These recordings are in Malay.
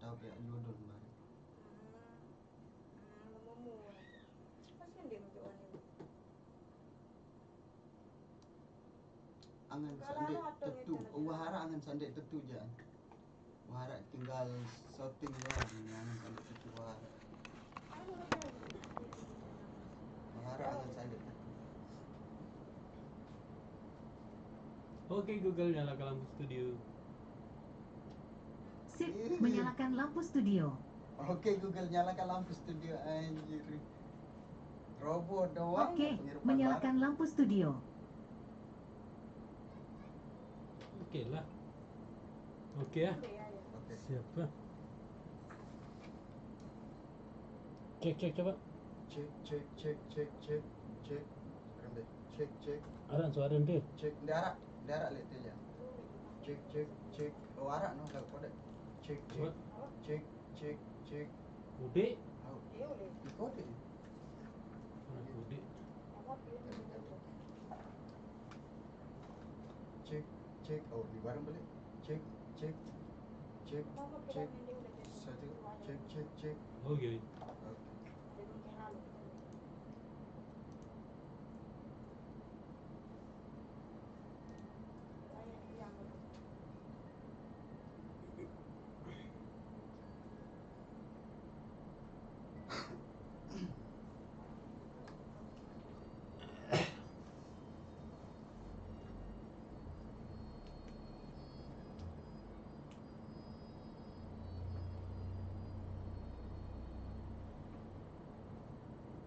tahu kayak jodoh kemarin. Namamu pasti kan dia menjual ini. Angan sandek tetu, wahara angan sandek tetu jan. Wahara tinggal shooting doang, ini angan sandek tetu wahara. Wahara angan sandek tetu. Oke Google, nyalakan lampu studio. Sip, menyalakan lampu studio. Oke Google, nyalakan lampu studio anjir. Robot doang. Oke, penghirupan menyalakan lampu studio. Oke lah. Oke ya. barat. Oke. Siapa? Cek coba. Cek. Sekarang deh. Cek. Ada suara deh. Cek darat lihat aja. Cek. Oh, arak no, lagu kode. Cek. Ude. Oh, Iya boleh. di kode. Ude. Cek. Oh, di bareng balik. Cek. Mama bilang dia udah jadi. Satu. Cek. Oh iya. Oke. Dia mungkin lalu. Banyak yang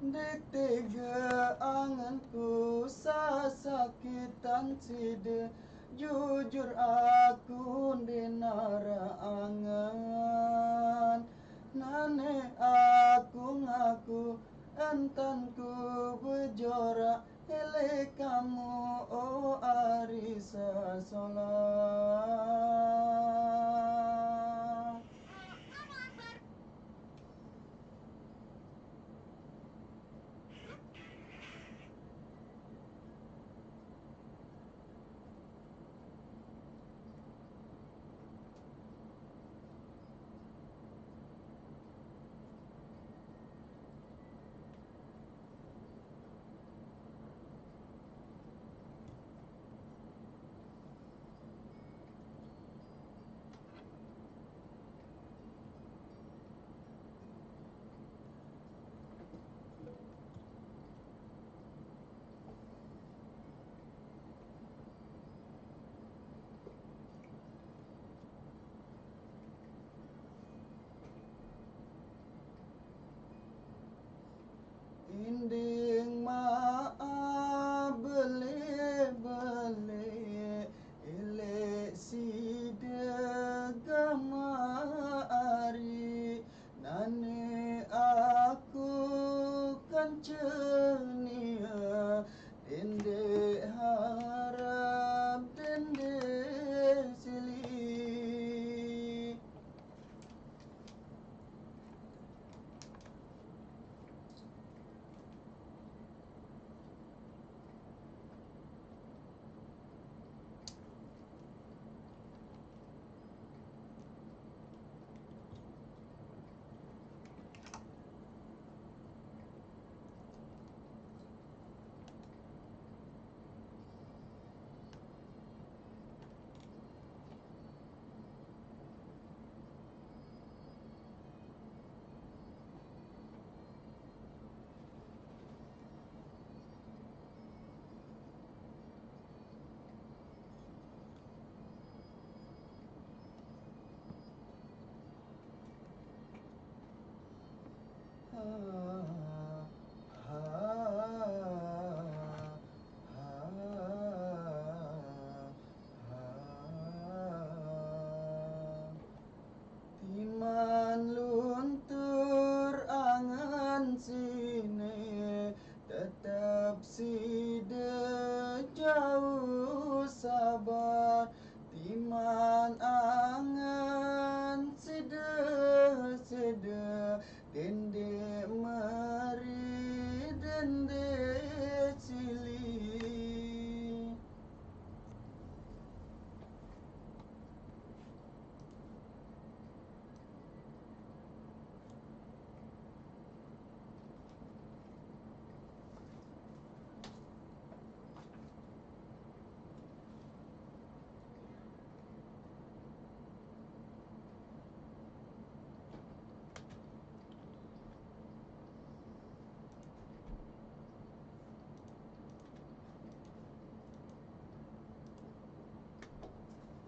Dek tega anganku sasakitan side. Jujur aku dinara angan. Nane aku ngaku entanku bejora. Hele kamu oh arisa solah.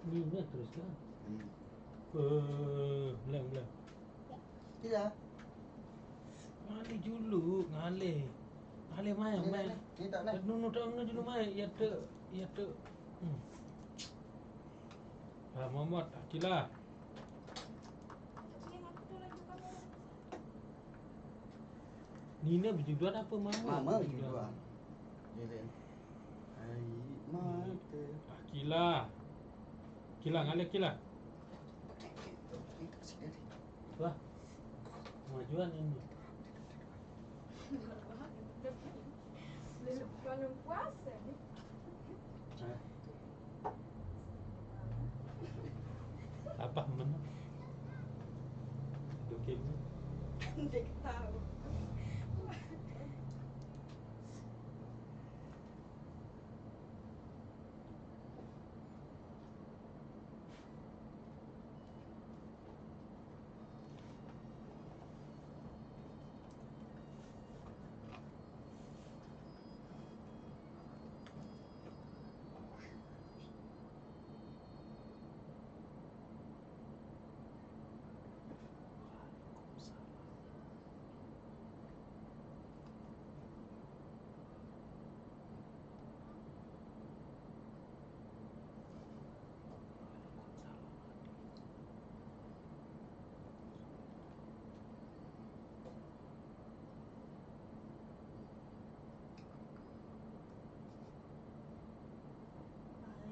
Nina teruskan. Hmm. Belang. Tidak. Ngalih dulu, ngalih. Ngalih main. Ni tak naik. Nunu tak nunu dulu main. Ya tu. Muhammad, Akilah. Yang aku tuh lagi kamera. Nina berjuduan apa Mama? Mama berjuduan. Jalan. Air mata. Akilah. Ngalih Akilah. Ni tak sikit. Wah. Kemajuan ini. Kalau puasa ni. Apa mana? Okey. Dia tahu.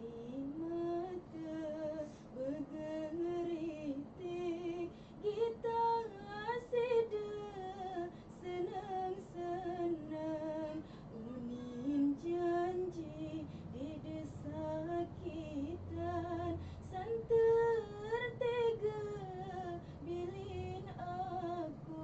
Air mata bergeritik, gitar seda senang-senang, unin janji di desakitan, santer tega bilin aku.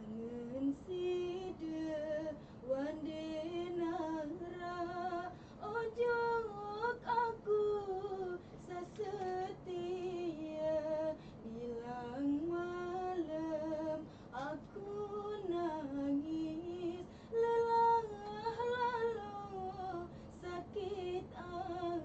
Angen sida wande nara, ojok aku sasetia, bilang malam aku nangis, lelah lalu sakit angan.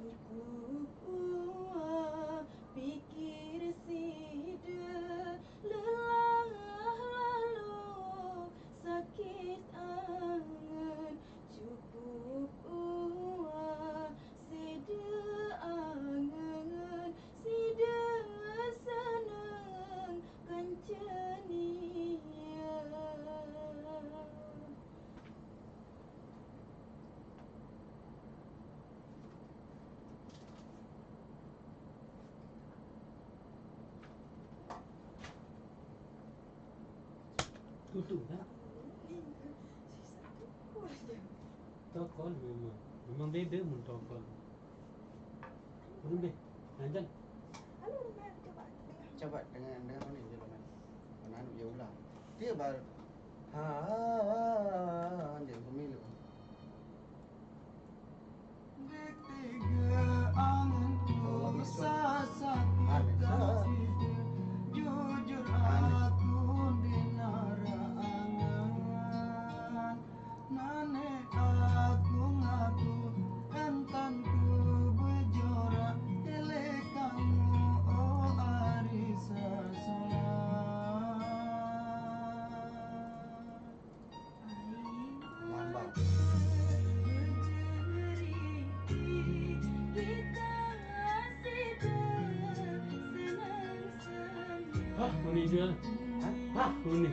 Cukup uang pikir sida, lelah lalu sakit angan. Cukup uang sida angan, sida senang kencenia. Tutup kan? Tokol memang. Memang beda mun tokol. Berubah. Lanjut. Halo Roman, coba dengar. Coba dengan mana dia Roman? Mana anu dia ulang. Dia baru dia pemilu. Dek tiga anganku sasak jujur aku dinara angan nane aku ngaku entan ku bejora ele kamu oh arisa Mambang. Hah, ini dia. Hah, ini.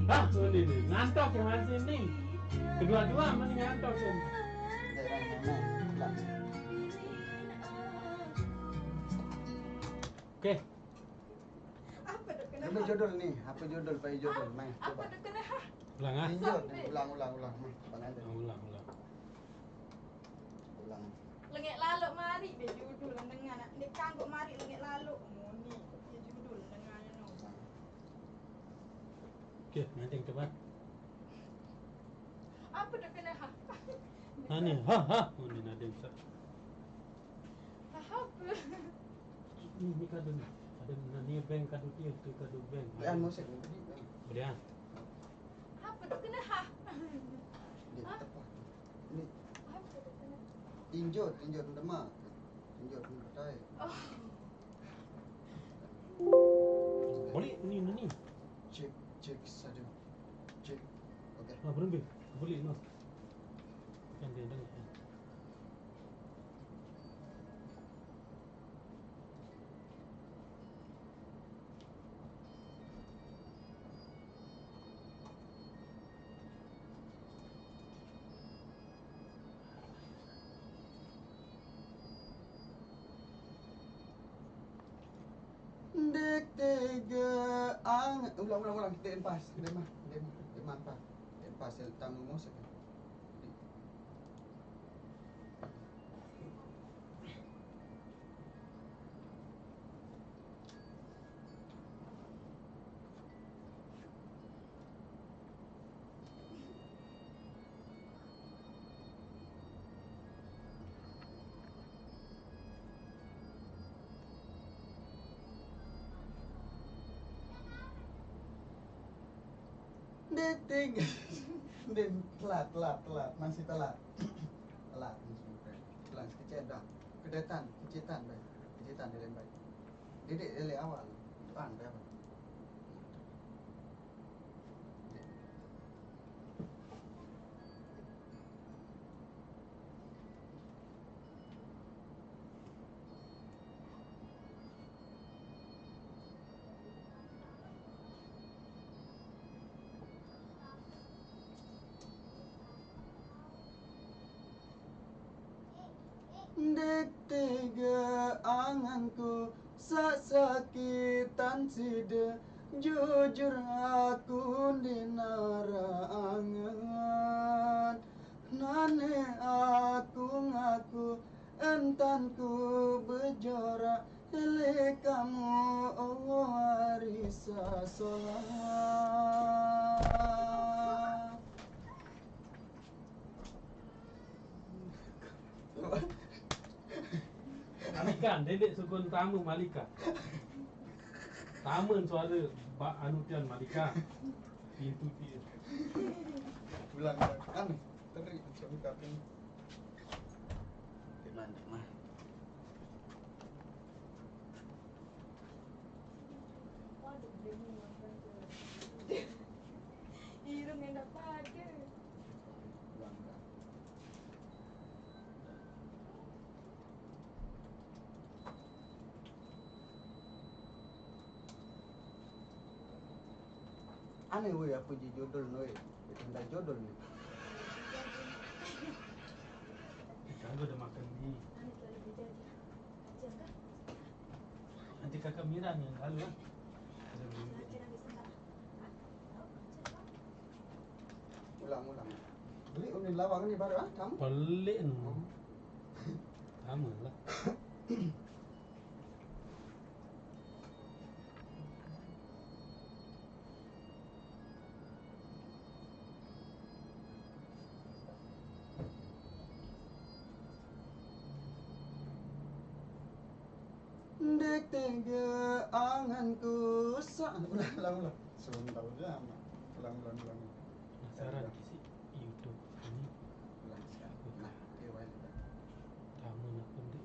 Hah, ini nih. Ngantok yang masih ini. Kedua-dua masih ngantok kan. Oke. Apa dok kena Apa ha? judul nih? Apa judul? Pak judul, main Apa coba. dok kena ha? Ulang ah. Tinjau, ulang. Bang ada. Ulang. Ulang. Lengit laluk mari be judul dengan nek kangguk mari lengit laluk ngoni dia judul dengan no. Oke, nanti coba. Apa dok kena ha? Ani, ha. Ini Nadim sa. Apa? Ini kado ni. Ada ni bank kado dia tu kado bank. Lihat musik. Boleh ah. Apa dok kena ha? Dia tepat. Ini Apa dok kena? tinjau demak. Tinjau tai. Oh, Boleh ni. Cek saja. Cek. Okey. Ah, berhenti. Boleh no. Kan dia dengar. Dek tiga ulang dia pas dia mantap dia pas tamu musik Dek tiga dia telat masih telat kecetan dia lembai Dedek dari awal tuan dah apa Dek tiga anganku sakitan sida jujur aku dinara angan nane aku ngaku entanku bejora ele kamu oh arisa solat. Malika, dedek sukun tamu Malika. Taman suara Pak Anutan Malika. Pintu dia. Ulang kan teri macam kapin di mana mah waduh bingung kan. Irung yang dapat ke? ulang dah. Aneh weh apa je jodol weh tanda jodol ni Kakak udah makan ni. Ane telah berjanji. Ajar kah? Nanti kakak Mira ni yang lalu lah. Ada belum? Ajar habis enggak? Tahu ajar kah? ulang Beli unin lawang ni baru tamu. Pelik no. Sama lah. Dek tega anganku ulang. Sebentar aja amat. Ulang. Penasaran kisi YouTube ini Ulang sekali. Nah, dia wajib. tamu nak pendi.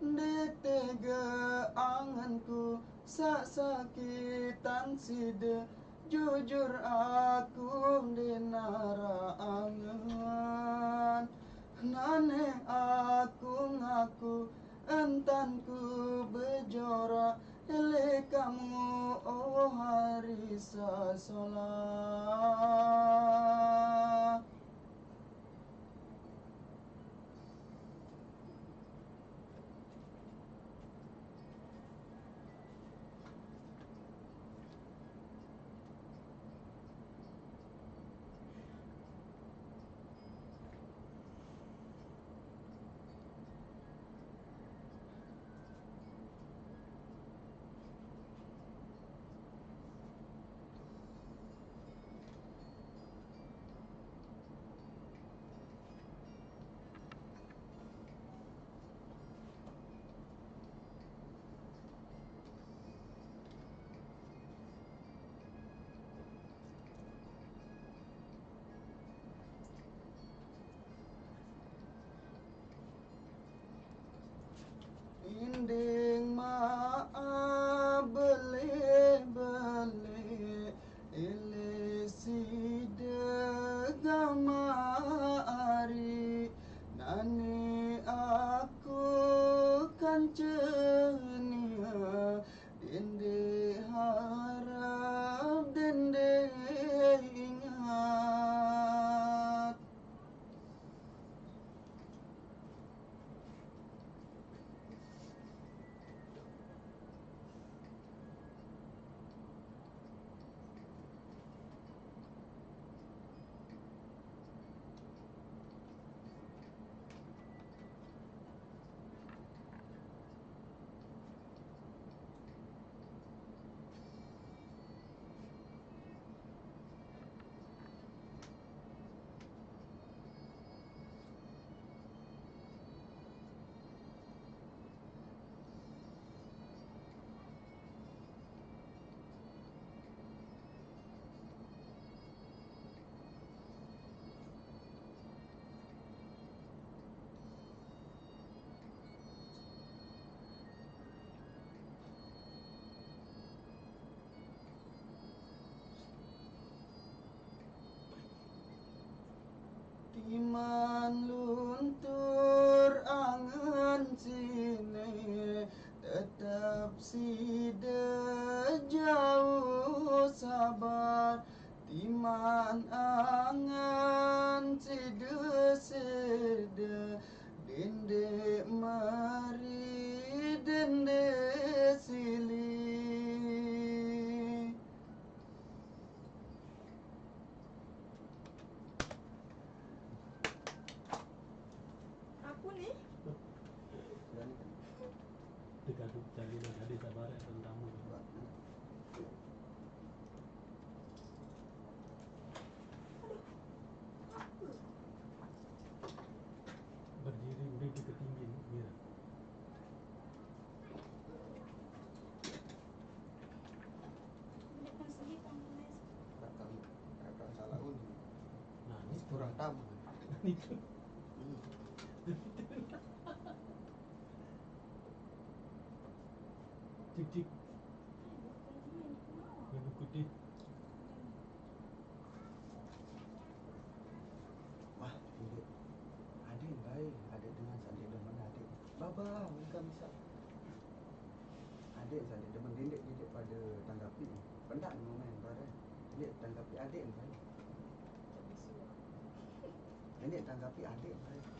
Dek tega anganku sakitan sida jujur aku dinara angan nane aku ngaku entanku bejora ele kamu oh hari sasola. Inding maa bele ilisi degama ari nani aku kancenia dende harap dende ingat. Iman luntur angan sini tetap sida jauh sabar timan angan sida dende mari dende sili. Aku nih. Dekaduk cari nagade sabar dan tamu. Berdiri udah kita tinggi mira. Bukan sedih kamu guys. Kakak salah undi. Nah, ini Kurang tamu. itu. Cik yang kutip. Wah, ini adik baik, adik dengan adik demen adik. Baba, bukan bisa. Adik adik demen didik pada tanggapi. Pendak momen pada. Dia tanggapi adik baik. Tak bisu. nenek tanggapi adik mereka.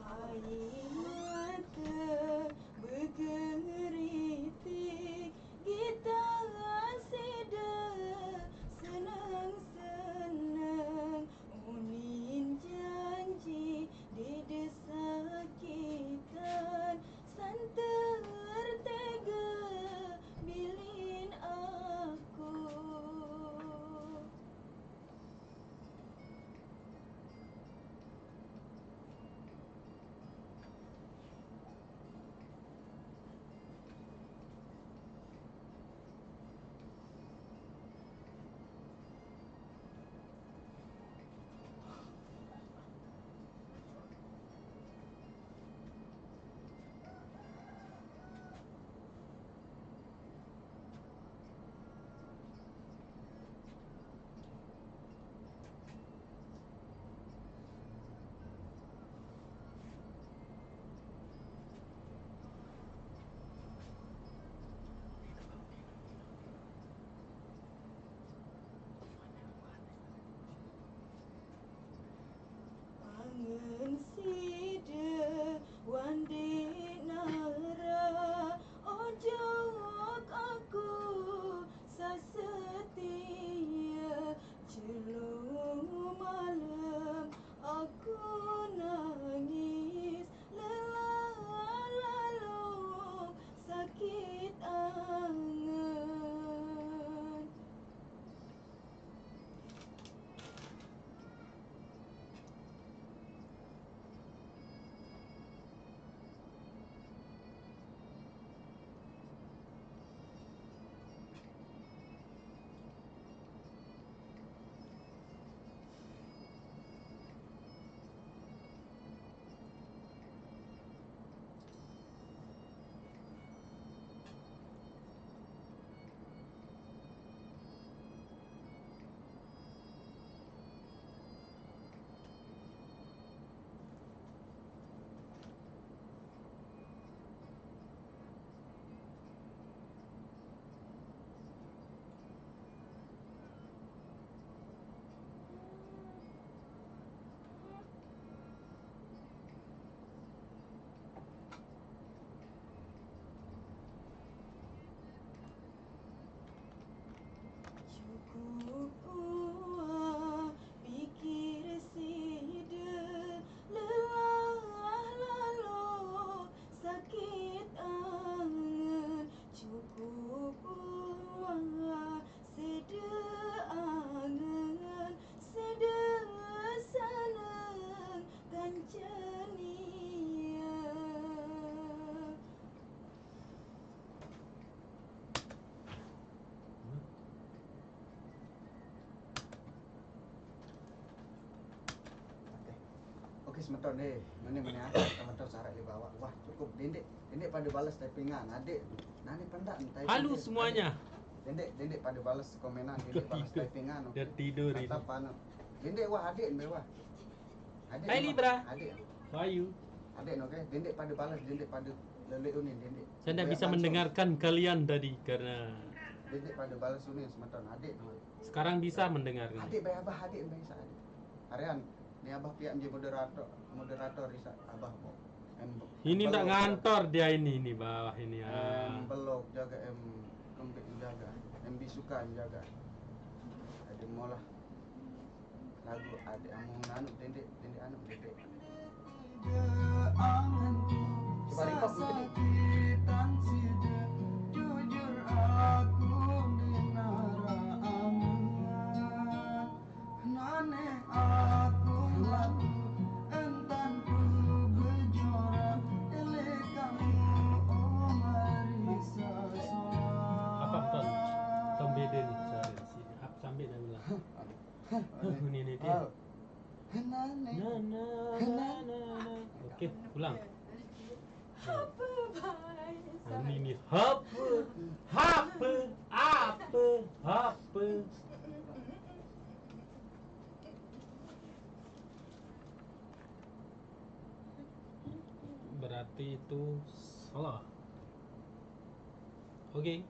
Air mata bergeritik, gitar sedar senang-senang, unin janji didesakitan, santer tega bilin aku. Angen sida wandi nara, ojok aku sesetia, celung malam aku nangis, lelah lalu sakit angan. Cukup puas pikir sida, lelah lalu sakit angan. Cukup puas sida angan, sida senang kancania. Okey semeton deh. Mana semeton sarak di bawah. Wah, cukup Dendek. Dendek pada balas typingan. Adik, nani pendak typing. Halo Dek. semuanya. Dendek pada balas komenan, Dendek balas typingan. Dia tidur ini. Kata panu. Dendek wah adik wah. Adik. Hai, wah. Libra. Adik. Bayu. Adik okey. Dendek pada balas, Dendek pada lelek unin Dendek. Saya tidak Kayak bisa bansos. mendengarkan kalian tadi karena Dendek pada balas unin semeton adik. sekarang bisa mendengarkan. Adik bae abah adik bisa adik. Harian ni abah pihak menjadi moderator Risa abah mau. Ini tidak ngantor dia ini bawah ini ya. Belok jaga kembik jaga. Bisukan jaga. Ada molah lagu adik amun anu Dendek anu Dendek. Coba record dulu ni. Jujur aku minara amat, nane aku laku entan ku gejora, ele kamu oh marisa sola. Apa betul? Tom beda nih saya di sini. Apa sambil dah bilang. Ini dia. Nane Na na na na na. Oke, ulang. Apa baik? Ini apa? Berarti itu salah. Oke.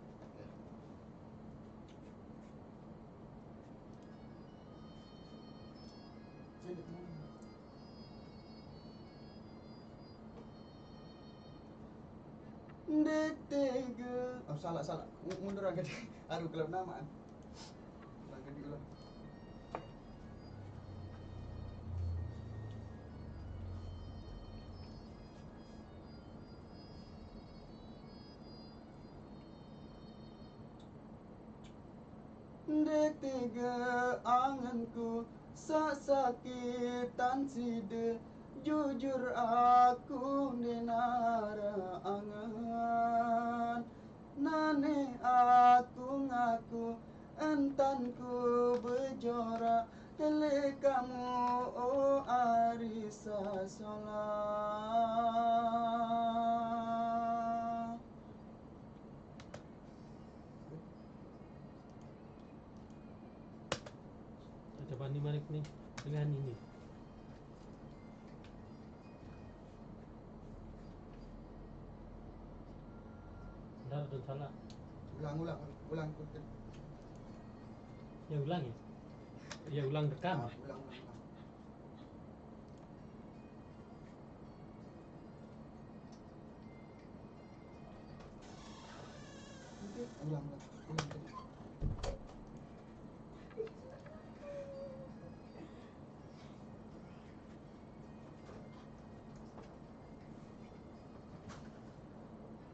Detega. Oh salah. Mundur agak di. Aduh kelab nama. Lagi diulang. Detega anganku sasakitan side jujur aku nenara angan nane aku ngaku entanku bejora hele kamu oh arisa salah. Coba nih balik nih dengan ini. Benar dan salah. Ulang. Ya ulang ya. Ya ulang rekam. Ulang. Ulang.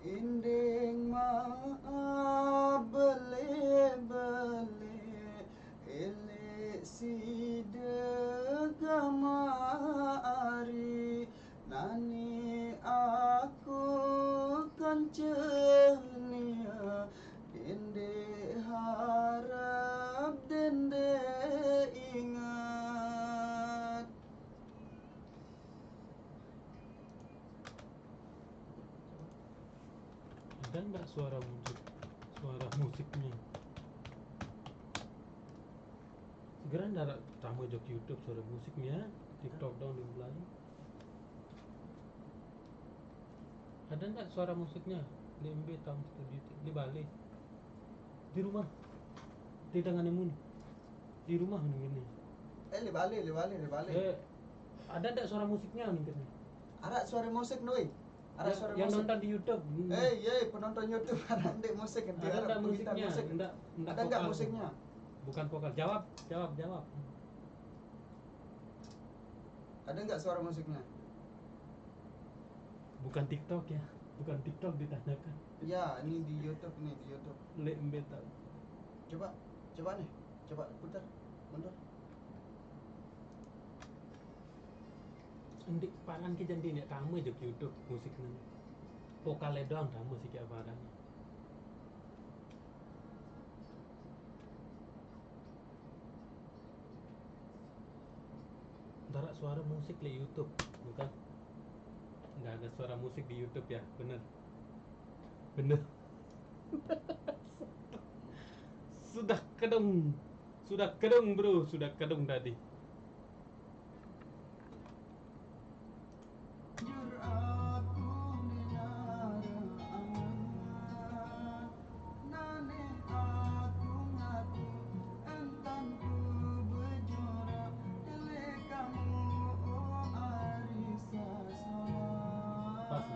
Inding maaf bele ele side kamari nani aku kancenia dende harap dende ingat. Ada nggak suara musiknya? Segera ndak tamu jok YouTube suara musiknya, TikTok dong dimulai. Ada nggak suara musiknya? Di MB tam studio di Bali. Di rumah. Di tangan imun. Di rumah ini. Le balik. Ada nggak suara musiknya nih? Ada suara musik noi. Ada suara Yang musik. nonton di YouTube. Penonton YouTube ada ndek musik kan. Ada nggak musiknya? Ada nggak musiknya? Bukan vokal. Jawab. Ada nggak suara musiknya? Bukan TikTok ya. Bukan TikTok ditanyakan. Ya, ini di YouTube nih, di YouTube. MB tahu. Coba nih. Coba putar. Mundur. Ndik paran ki janti nek kamu jok YouTube musiknya. Vokale doang kamu sih kayak parahnya. Ntar suara musik di YouTube, bukan? Nggak ada suara musik di YouTube ya, bener? Sudah kedung bro, sudah kedung tadi. Jujur aku menara angan nane aku ngaku entanku bejora ele kamu oh arisa salah. Pas.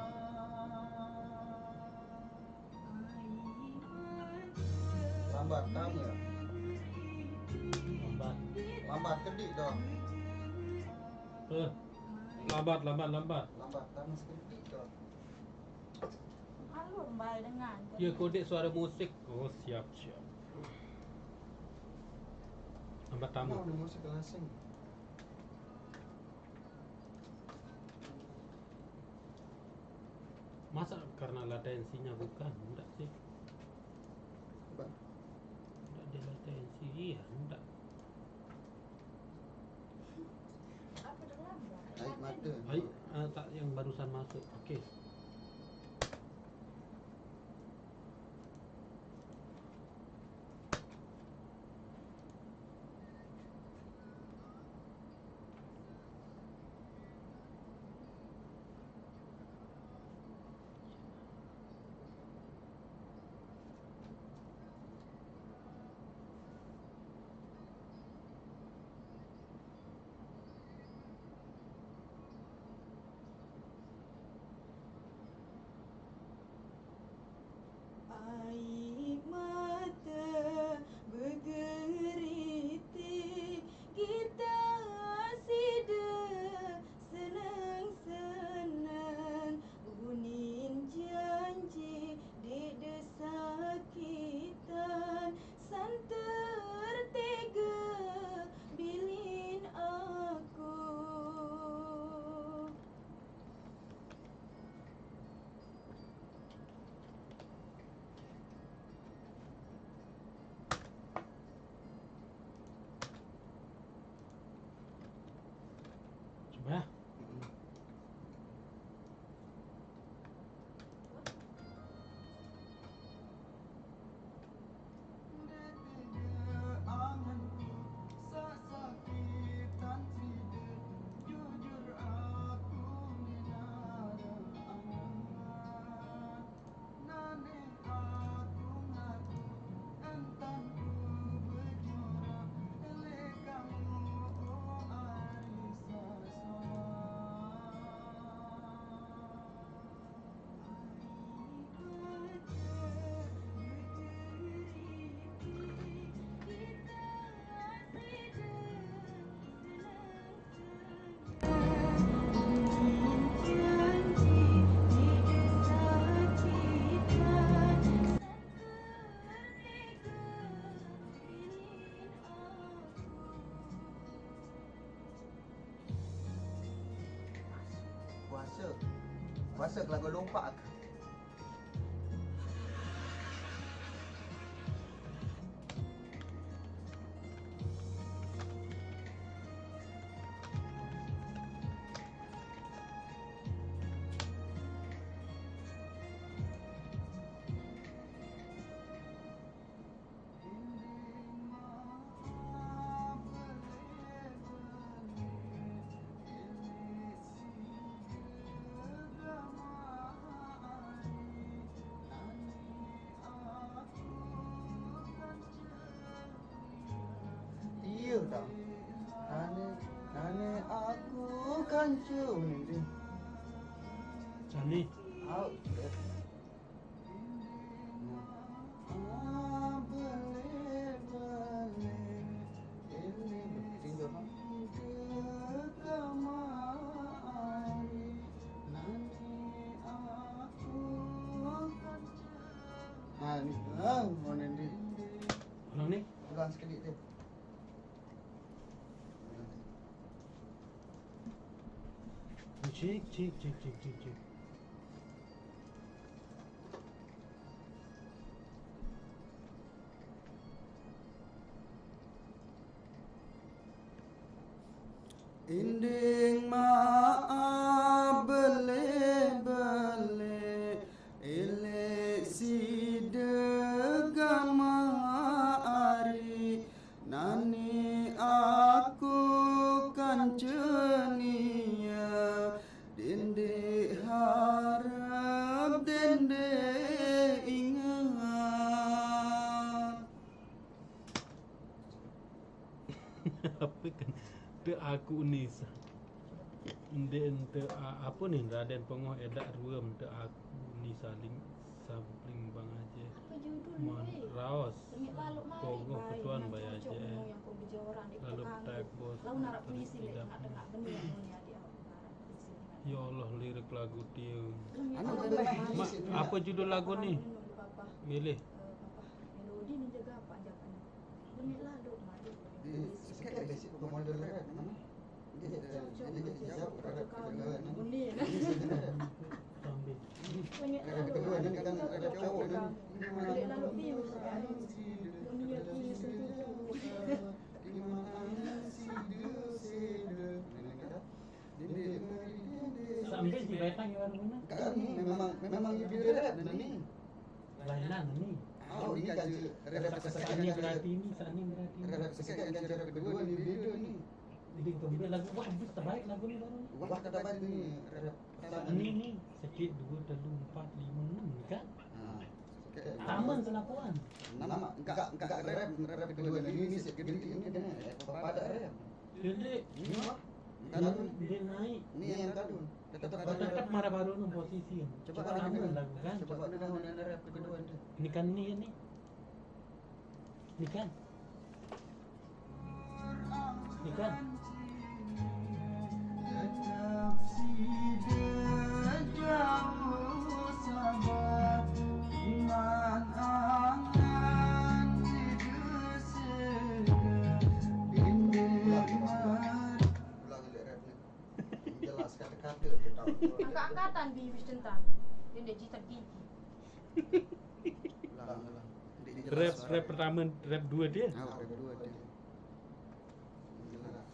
Lambat kamu ya? Lambat kedik dong. Lambat. Lambat kamu kedik dong. Alur mbak dengan. Ya kode suara musik. Oh siap. Lambat tamu. Ada musik asing. Masa karena latensinya bukan? Enggak sih. Coba. Enggak ada latensi. Iya, enggak. Apa dah lambat? Naik mata. Tak yang Puasa ke lagu lompat. Iya dah. Ane aku kan cuni dia. Sani. Out. Mana ni? Orang ni? Ulang sekali dia. Cik. Inding maaf bele elek si degamari nani aku kan cenia dende harap dende ingat. Apa kan? Te aku ni te apa ni Raden Pengoh edak ruam te aku ni saling sampling bang aja. Apa judul Man ni? raos. Lengit lalu mari. Pogoh ketuan bayar Cocok je. mu yang kau berjoran di Lalu petang. tag bos. Lalu narap polisi le tidak. tengah-tengah benih yang ni adik awak narap polisi. Ya Allah lirik lagu dia. Anu Lalu memang mari. musik ni. Apa judul lagu ni? Papa. Milih. Papa melodi ni jaga apa ajakan. Lengit lalu mari. Sekarang basic model rap mana? Dia jawab rap kedua ni. Bunyi. Sambil. Lengit Rap lalu. kedua ni kan ada cowok ni. Lengit lalu view. Bunyi yang sentuh. Sambil di batang yang mana? Kan memang dia rap ni. Lainan ni. Oh, ini kan rap kesekian Ini berarti ini, sani berarti ini. rap kesekian rap kedua ni video ni. Jadi kembali lagu wah habis terbaik lagu ni baru. Wah kata balik ni rap pertama Ini ni sikit 2 3 4 5 6 kan? Ha. Taman Senapuan. Nama enggak rap kedua ni set kedua ini dah pada rap. Jadi Ini mah dia naik. ni yang kadun. Tetap Tetap marah baru nu posisi. Coba Taman ada lagu kan? Coba ada rap kedua ni. Ini kan ni ni. Ini kan. Ini kan. Jelas kata-kata dia tahu. Angkat-angkatan bibis tentang. Dia dah jitat gigi. Rap pertama, rap 2 dia. Rap kedua dia. Jelas.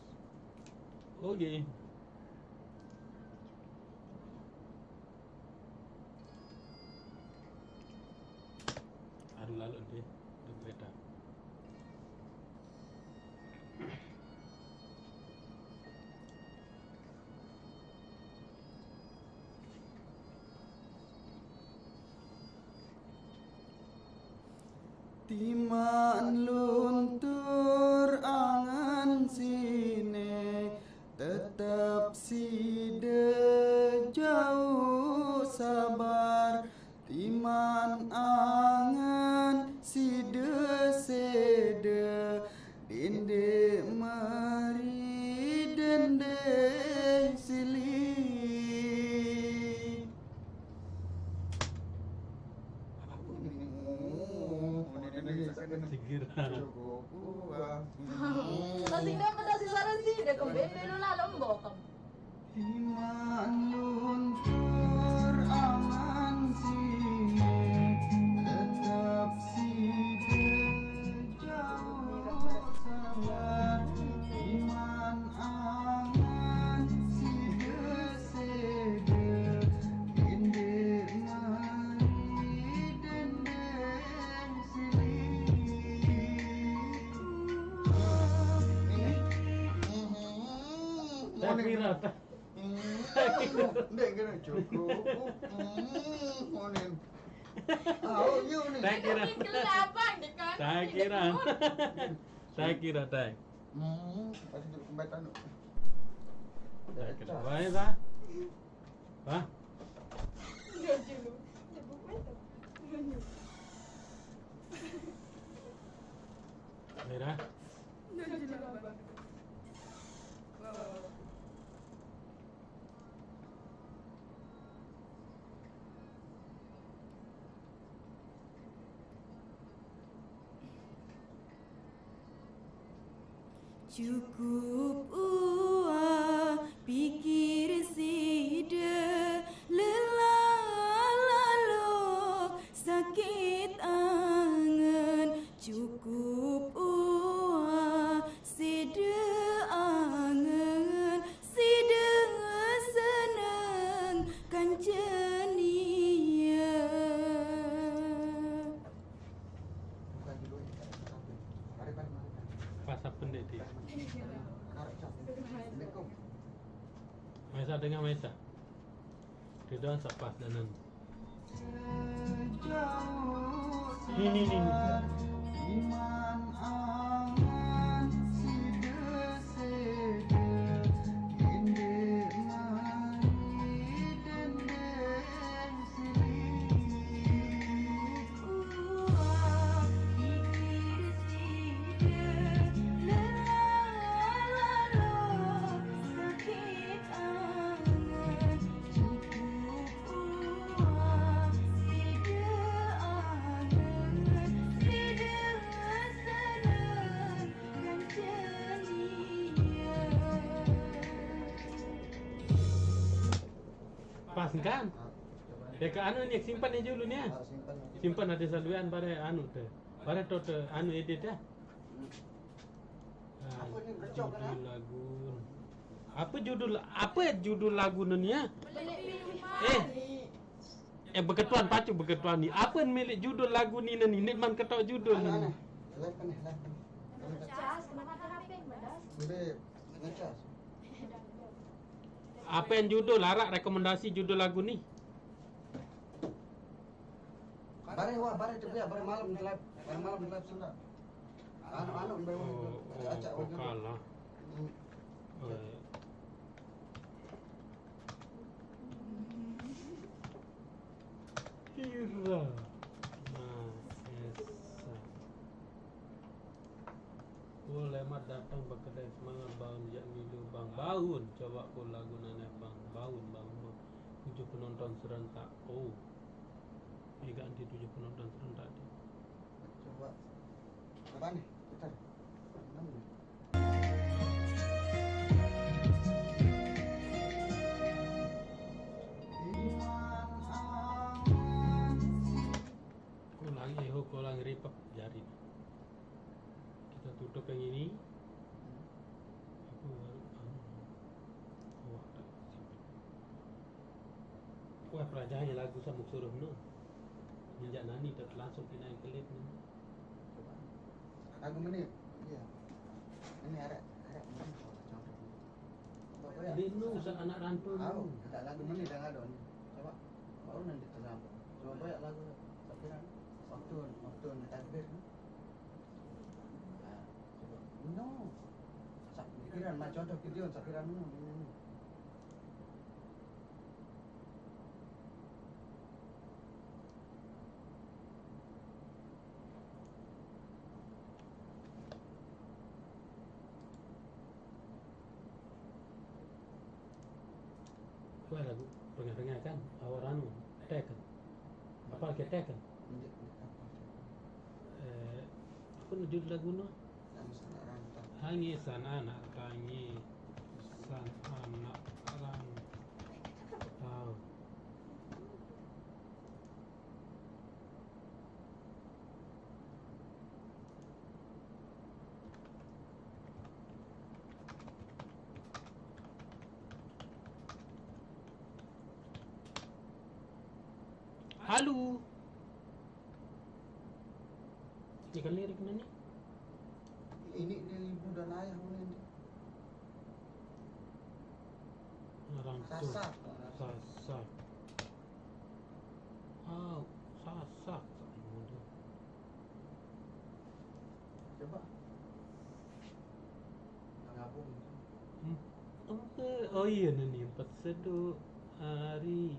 Okey. Ada lalu dia di kereta. Timan luntur angan sine tetap side jauh sabar timan angan side sede dende mari dende sili. Segera. Kasing dah pada si Sarah sih, dah kembali dulu lah lombok. Iman luntur kira tak. Ndek kira cukup. Ngonen. Oh, you nih. Tak kira. Kelabang deh kan. Tak kira. Tak kira tak. Pasti dulu kembatan. Tak kira. Baik tak? Wah, Enggak dulu. Ya bukan tuh. merah. Enggak dulu abang. Wow. Cukup uang pikir sida lelah lalu sakit angan. Cukup uang sida angan sida senang kancenia. Bukan dulu. Mari. Pas apa ndek dia? Assalamualaikum. Maisa dengar Maisa. Dia doang sepas danan. Ini. Iman angan sida sida inde mani dendeng silih. Uang pikir sida lelah lalu sakit angan. Cukup uang sida angan sida senang kancenia. Pas kan? Ya ke anu ni simpan ni dulu ni. Simpan. Simpan ada saluan bare anu tu. Bare tu anu edit dah. Apa ni, bercok kan, Judul lagu. Apa judul lagu ni ya? Berketuan pacu berketuan ni. Apa milik judul lagu ni ni? Ni man ketok judul ni. Anak. Lain. Cas, kenapa ada HP badas? Boleh ngecas. Apa yang judul? Larak rekomendasi judul lagu ni. Bare tu ya, bare malam di live sudah. Anu acak kalah. Kira. Selamat datang ke kedai semangat bangun yakni Lubang Baun. Coba pun lagu nenek bang Baun. Tujuh penonton serentak. Oh, dia ganti 7 penonton serentak dia. Coba. Apa nih? Putar. Kulang repap jari. Kita tutup yang ini. Aku wah pelajarannya lagu Samuk Suruh no. Minjak nani tak langsung pindah ke klip ni. Lagu mana? Iya. Ini ada. Linu anak rantau. Tahu, tak lagu mana dah ada ni. Coba. Baru nanti tersampai. Coba banyak lagu sakiran. Waktu takbir ni. Coba. No. Sakiran macam contoh video sakiran ni. Apa lagu dengar kan awal anu tekan apa ke tekan apa judul lagu no Hangisan anak tangisan anak rantau. Halo. Ikan lirik nanya. Ini dia ibu dan ayah ni. Rangsung. Sasak. Sasak. Oh, sasak. Coba. Ngabung. Oh iya nih 4 seduh hari.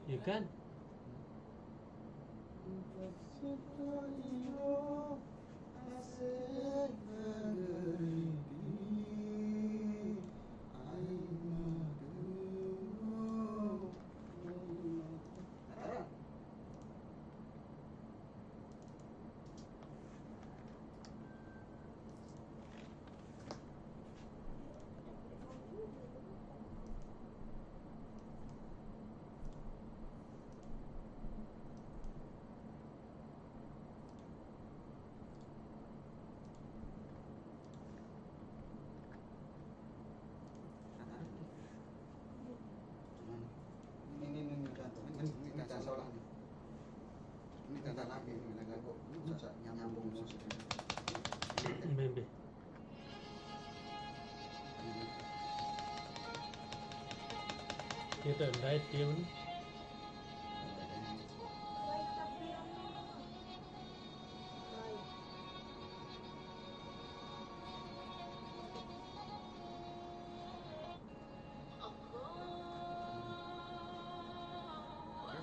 Ya kan? Ini contoh. Ini tak salah nih. Ini tak lagi ini lagi kok bisa nyambung musik. Bebe. Kita light tune. Baik tapi yang baik.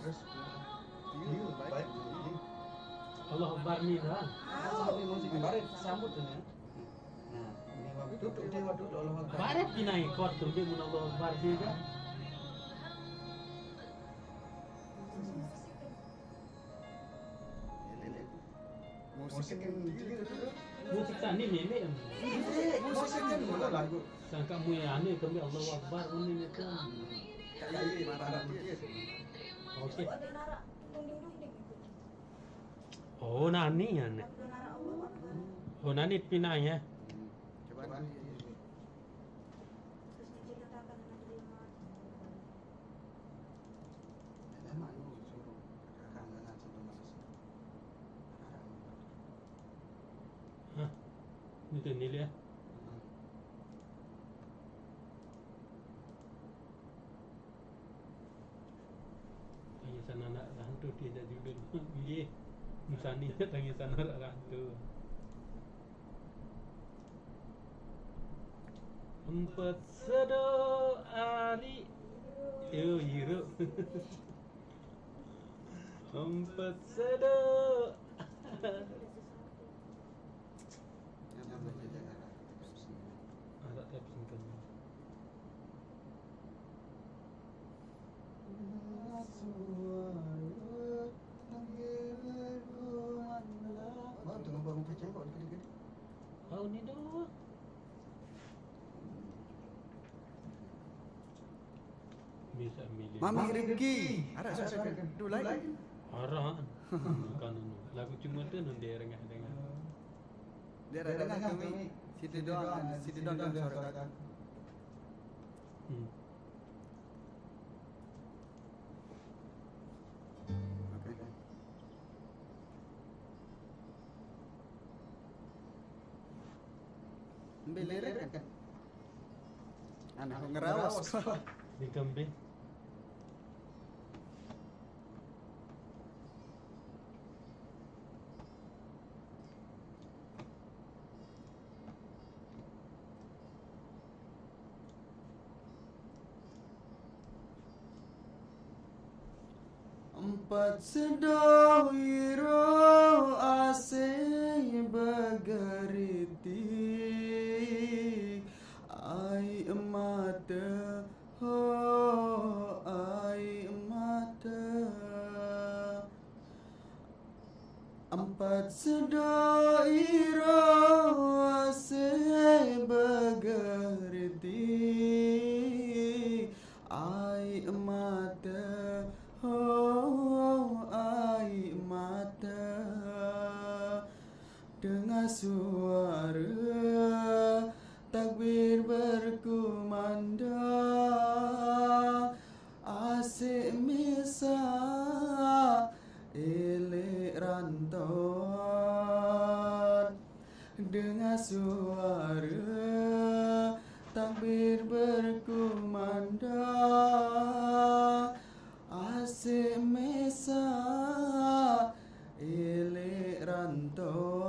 Terus iya baik. Allah Akbar nih kan. Ini musik baret sambut ini. Nah, ini waktu duduk dewa duduk Allah Akbar. Baret pinai kot tuh dia mun Allah Akbar dia kan. Musik yang Musik tani nenek. musik kan mana lagu. Sangka mu ya ane kami Allah Akbar ini kan. Kayak ini marah dia. Oke. Ada nara dunding-dunding itu. Oh nani ya nek. Ada nara Allah Akbar. Oh nani pinai ya. Coba Terus diceritakan dengan dia memang suruh kangenan satu mas. Hah. Itu nil ya. Tangisan anak rantu dia jadi judul. Iya. Musani tangisan anak rantu. 4 seduh hari. Yo hirup. 4 seduh. Yang belajar jangan. Ada caption kan. Mau tunggu bangun kacang kok gede-gede. Oh ni doang. Bisa milih. Mami Rifki. Ada suara dulu lagi. Arah. Bukan lagu cuma tu nanti dengar dengar. Dia ada dengar kami. Situ doang kan suara kakak. Hmm. Oke. Ambil lirik kan. Anak Ngerawas. Di kambing. Empat sedoh iro asing bergeriti ai mata ho ai mata empat sedoh iro asing bergeriti ai mata oh ai mata dengar suara takbir berkumandang asik misa elek ranton dengar suara takbir Asik mesa Ilik rantauan.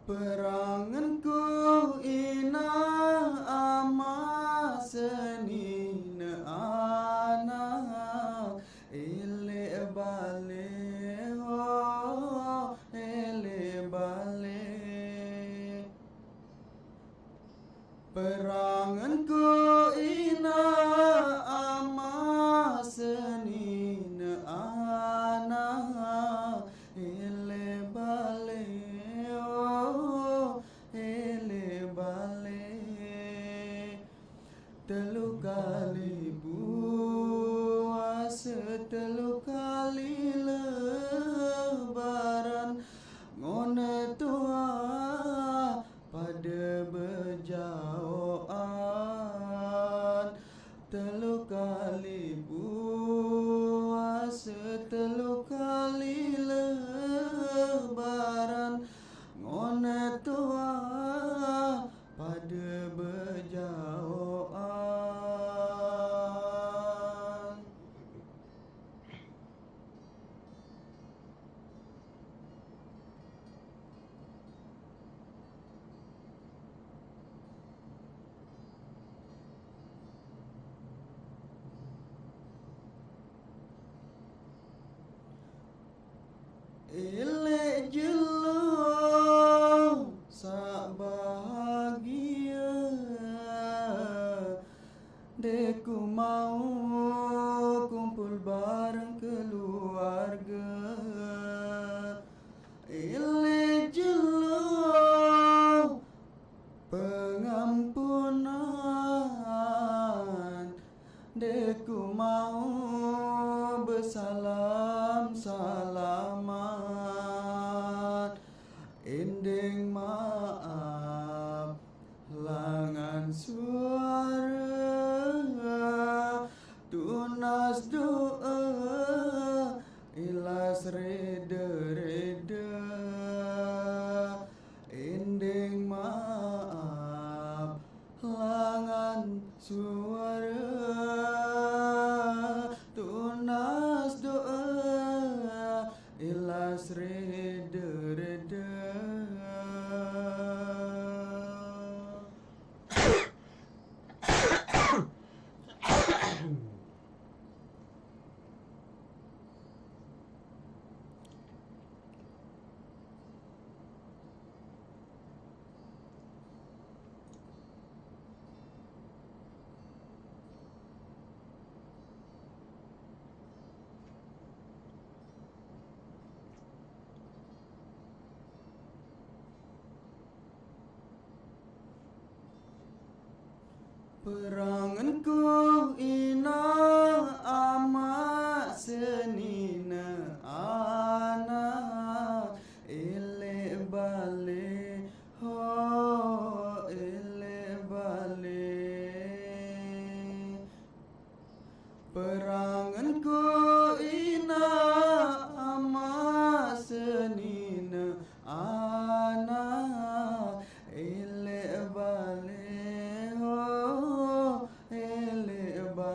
Peranganku ina ama seni ne anak ele bale ho ele bale. Peranganku ina ama seni ne anak ele bale oh ele bale. Telu kali puasa, telu kali lebaran, ngone tua pada berjauhan. Telu kali puasa, telu kali lebaran, ngone tua pada berjauhan. Elek jelo sak bahagia, deku mau kumpul bareng keluarga. Elek jelo pengampunan, deku mau bersalam-salaman. Ending maaf langan suara, tunas doa ilas reda-reda. Ending maaf langan suara, tunas doa ilas reda-reda. Peranganku ina ama senina anak ele bale ho ele bale. Peranganku ina ama senina anak ele bale oh ele bale.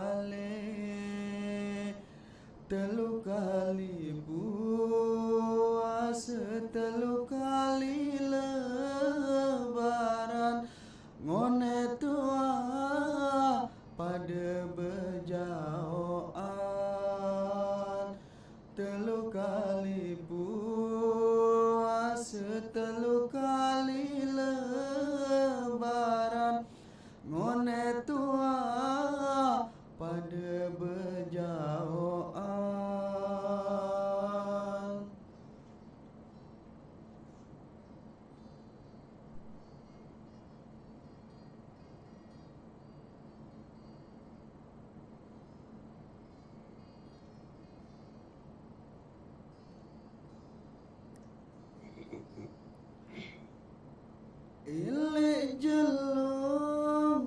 Ilik jelo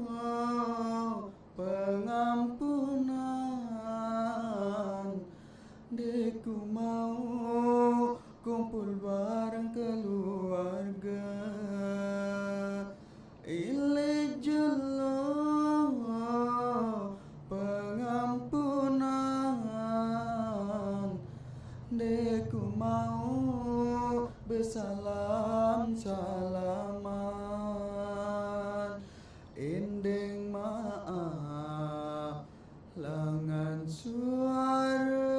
pengampunan, deku mau kumpul bareng keluarga. Ilik jelo pengampunan, deku mau bersalam salaman. Ending maaf langan suara,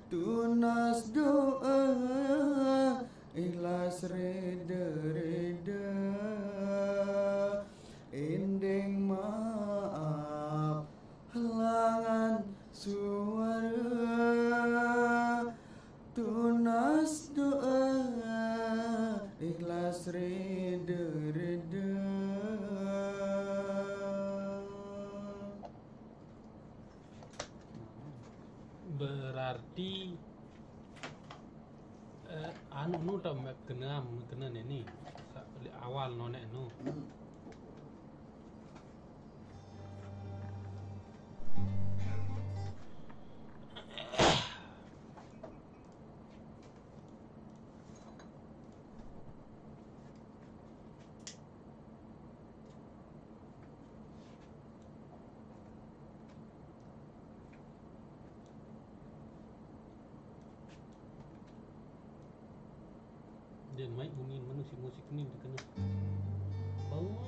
tunas doa ikhlas reda-reda. Ending maaf langan suara, tunas doa ikhlas reda-reda. Berarti anu nu tak kena ini awal nonek nu. Dan main bunyi musik ini dikena. Allah,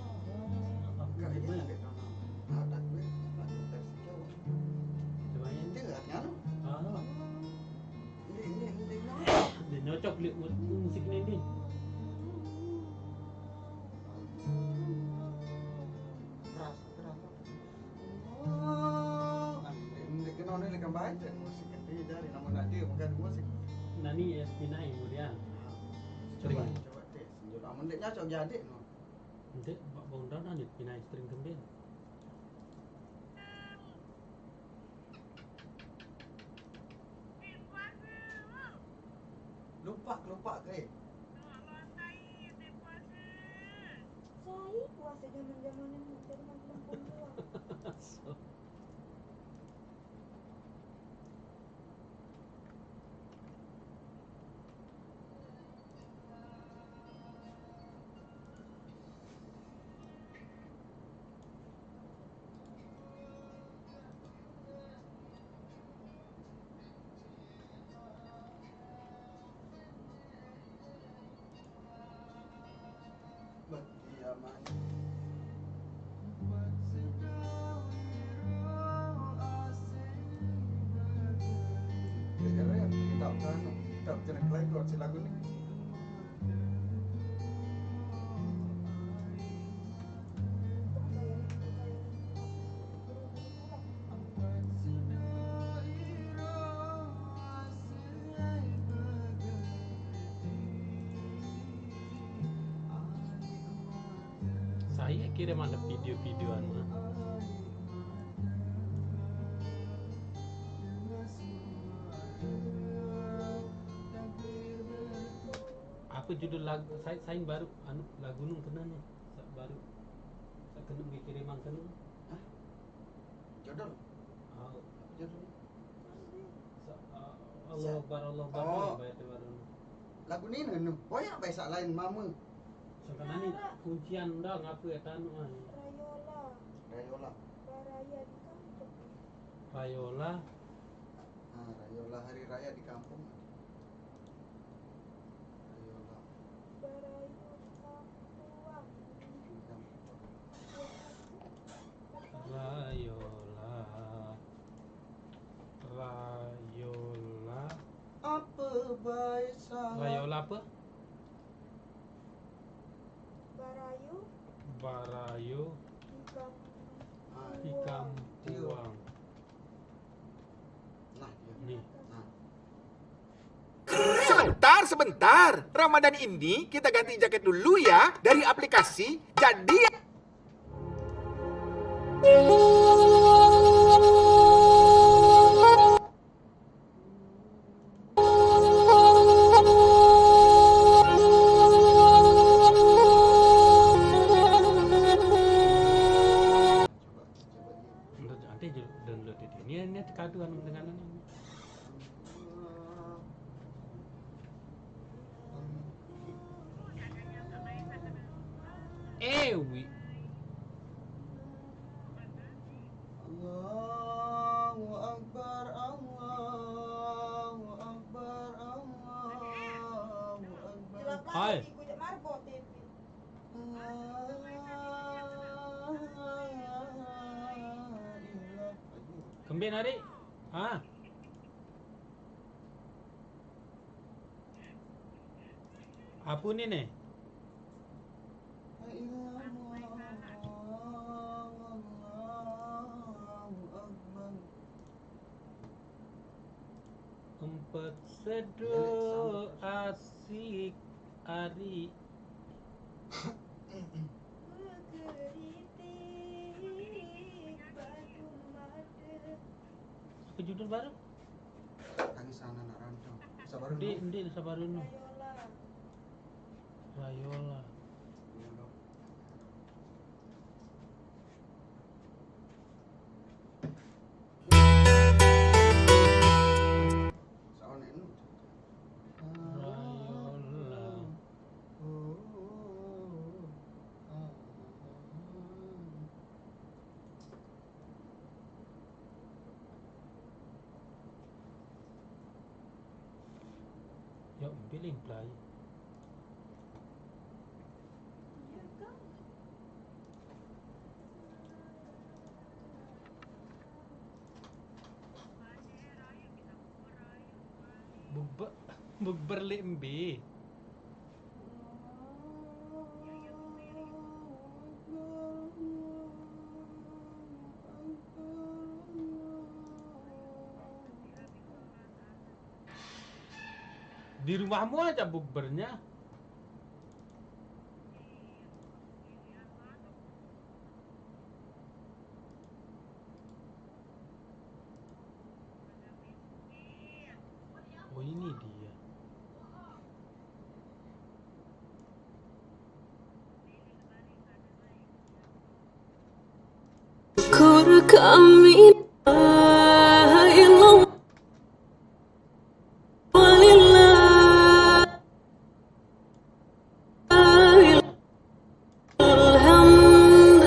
apa Enggak, ini ini main? ada tanah. Ada gue lagu versi Jawa. Coba yang Itu enggak nyano. ah, Ini nyano. dia nyocok lihat musik ini. Keras. Oh, ini kena ini lekan baca musik ini dari nama nak dia bukan musik. Nani espinai kemudian. String. Coba deh. Senjol amun dek nyocok jadi no. Nanti bang dan nani pinai string kembali. Lupa ke. Saya puasa zaman-zaman ini zaman 60-an. Berdiaman. Sekarang kita kan kita jangan kelai keluar si lagu ni. Saya kirim ada video-videoan mah. Apa judul lagu? Saya baru anu lagu nu kena nih. Baru saya kena kiriman kena. Jodoh. Ah, Jodoh. Allah Akbar Allah Akbar Oh. bayar baru. Lagu ni nu. Banyak bahasa lain mama. Sekarang ini kuncian dah ngapa ya tanu ah. Rayola, Rayola. baraya di kampung. Rayola Rayola hari raya di kampung. Rayola Barayu kampuang. di kampung. Rayola Apa baik salah? Rayola apa? Barayu Barayu di kampung. di Kampuang. Nah, dia. Nih. Nah. Sebentar. Ramadan ini kita ganti jaket dulu ya dari aplikasi Jadi. tuh anu dengan anu. Wi. Allahu Akbar, Allahu Akbar, Allahu Akbar. Jelap Hai. lagi kujak marbot TV. Kembali nari. Ah. Apa ni nih? Empat seduh asik ari. Berkeritik batu mata. Apa judul baru? Tangisan anak rantau. Sabar dulu. Ndi sabarun. Rayola. Rayola. Soalnya ini. Rayola. Yuk, pilih play. Ya kan? Bukber lembe. Di rumahmu aja bukbernya. Oh ini dia. Syukur kami la ilallah walillah alhamd.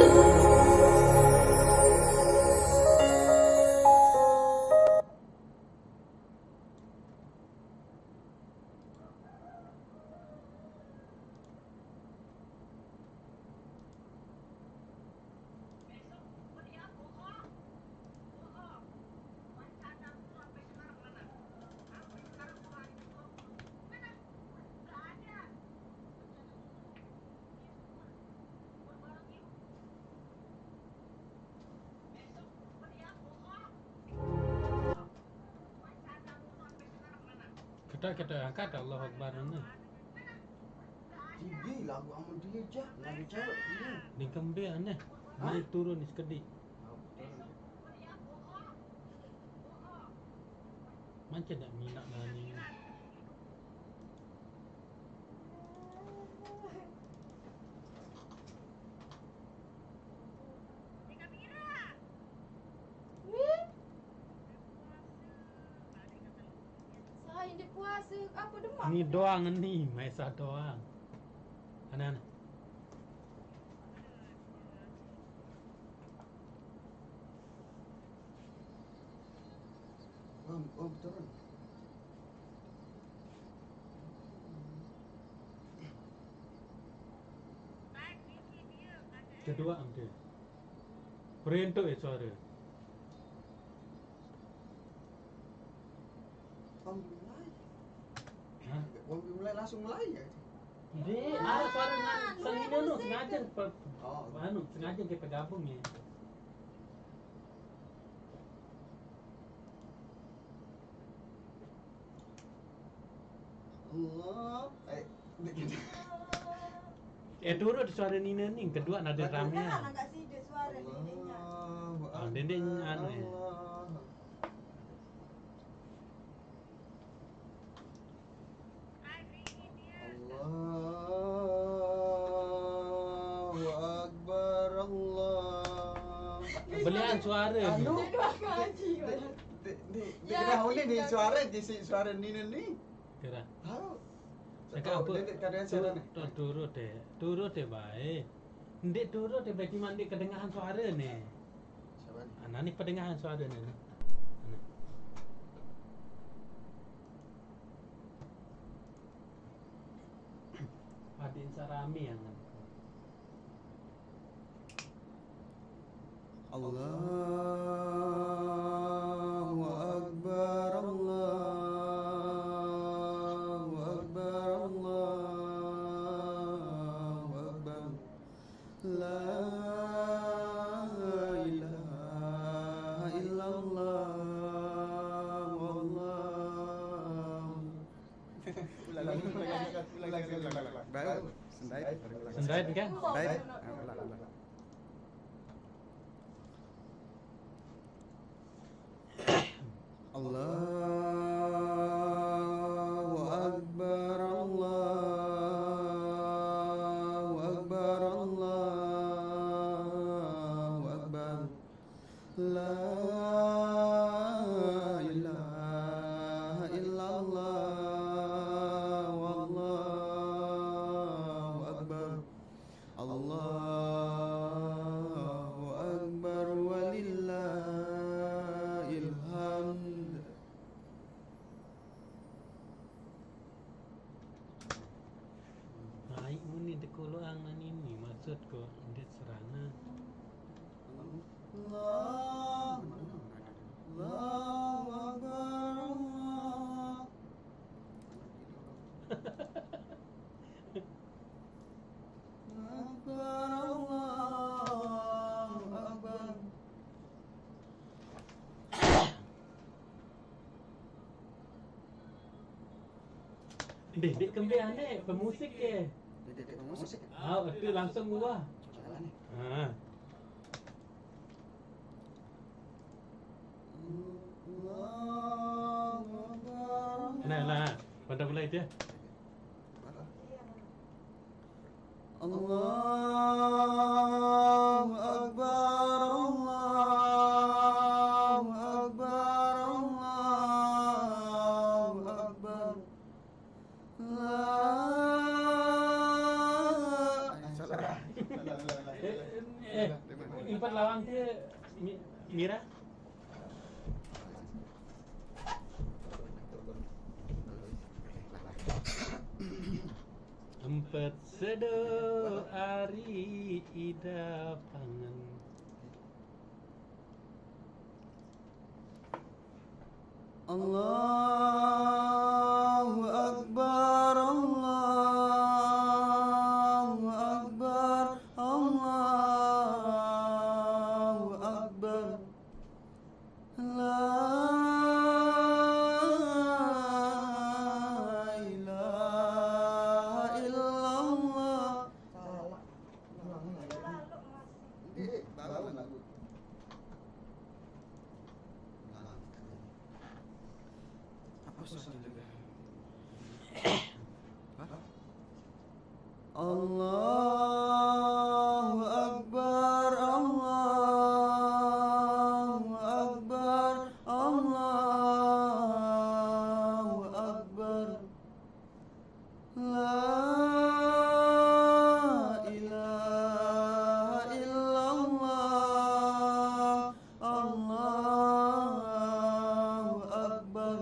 Kita angkat Allah Akbar na. Tibi lagu amun dia je. Lagu cewek dia. Di kembe aneh. Naik turun sekedi. Macam tak minat nani. Saya dia puasa apa demam? Ni doang ni, Maisa doang. Anak-anak. Oh, turun. Kedua ambil. Perintuk suara. Hah? Wambi mulai langsung mulai ya. Dia ada suara sengaja tu, sengaja Oh, sengaja kita gabung ya. Allah. Turun suara Nina ni, kedua nada Kan ramnya. agak sidik suara dindingnya. Dinding anu ya. Allahu Akbar, Allah. Belian suara ni. Dia dua ngaji. Di Ya, kenal ni kita- suara jisi suara Nina ni. Kira. Tahu. Cakap apa? Dia kadang suara ni. Turut deh baik. Ndek turut deh baik cuma ndek kedengaran suara ni. Siapa ni? Anak ni pendengaran suara ni. Anak. Adin Sarami yang Allahu Akbar, Allahu Akbar, Allahu Akbar. La ilaha illallah, wallahu. Ulang. Baru sendai. Sendait kan? Sendai. Ulang. Allahu Akbar, Allahu Akbar, Allahu Akbar. La ilaha illallah, wallahu akbar. Allahu akbar walillahil hamd. Baik muni dekuluang nan ini maksud ko ndek serana. Allahu akbar, Allah. Akbar, Allahu akbar. Dek kembali aneh pemusik ke. Dia musik. Itu langsung gua. Jalan ni. Ha. Allahu akbar. Nah lah, pada mulai dia. Allahu akbar, Allahu akbar, Allahu akbar. Salah. Empat lawang dia Mira. Empat sedo ari ida pangan. Allahu akbar, Allahu akbar, Allahu akbar. La ilaha illallah. Salah. Lalu masih. Dia baru lagu. Apa susah dia? Allahu akbar, Allahu akbar, Allahu akbar. La ilaha illallah, Allahu akbar.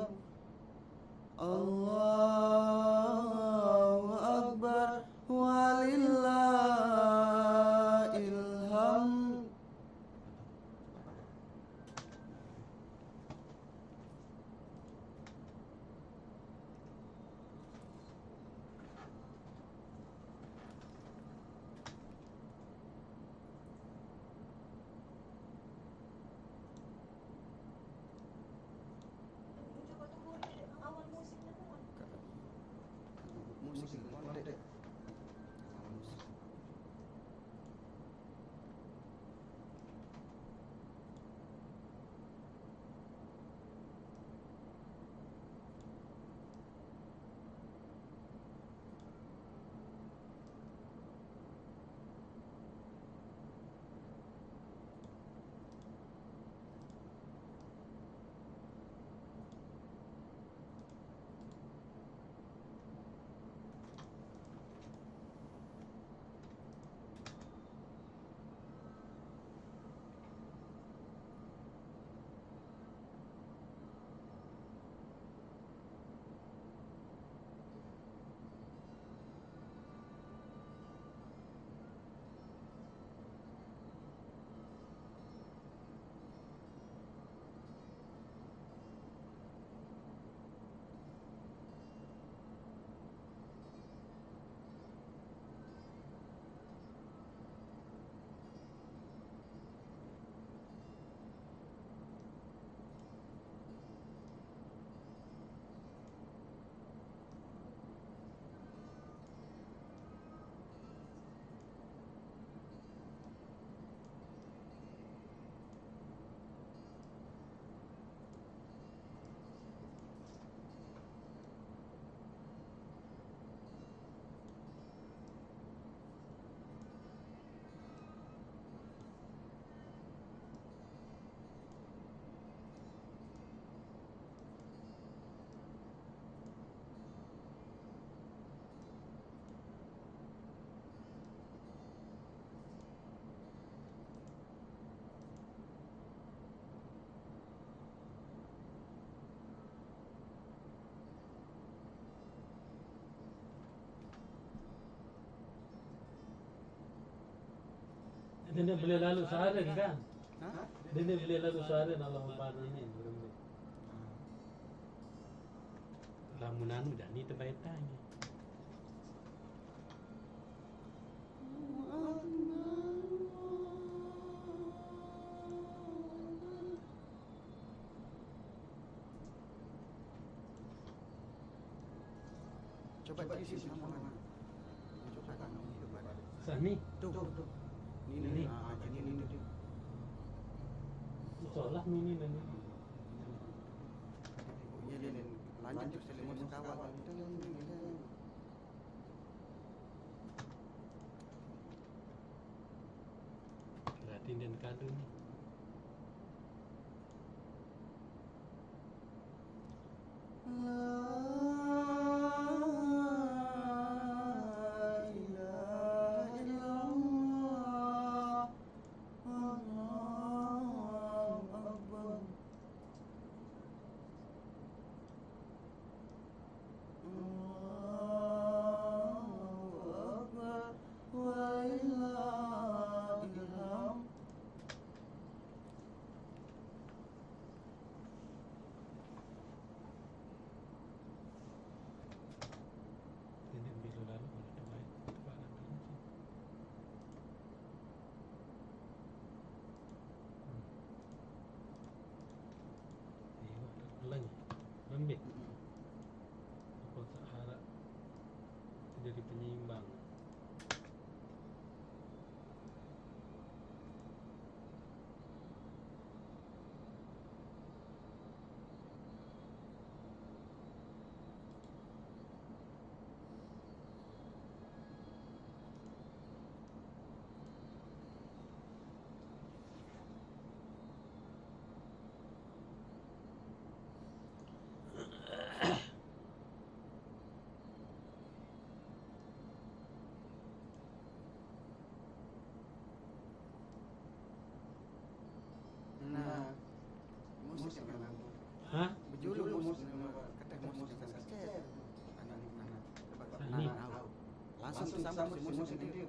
Dia boleh lalu seharian kan? Hah? Dia boleh lalu seharian dalam panen ini. Berembik. Lamun anu dah ni terbaik tanya. Coba isi sama mana? Coba kan ini depan. Sani, Tuh. Ini. Jadi ini dia. seolah mini nanti. Oh iya dia lanjut terus dia mau kawal. Berarti dia kado ni. Ini biru lalu kalau terbaik tebaran ini. Iya, lagi. Lembik. Apa harap jadi penyeimbang. Nah, musik memang. Hah? Berjulu musik kata musik saja. Anak-anak. Sani. Langsung sama si musik itu.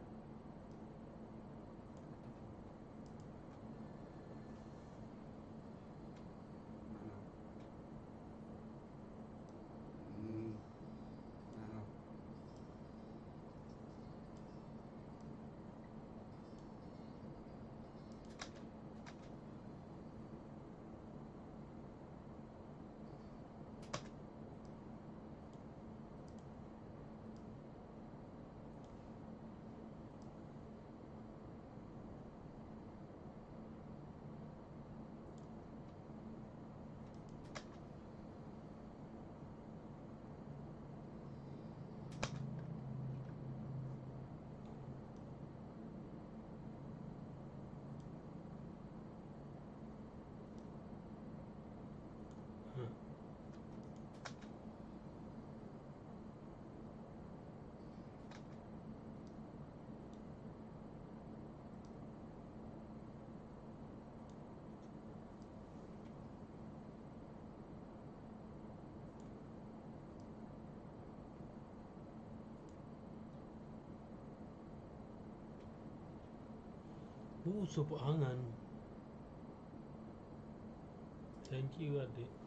Sup angan. Thank you adik.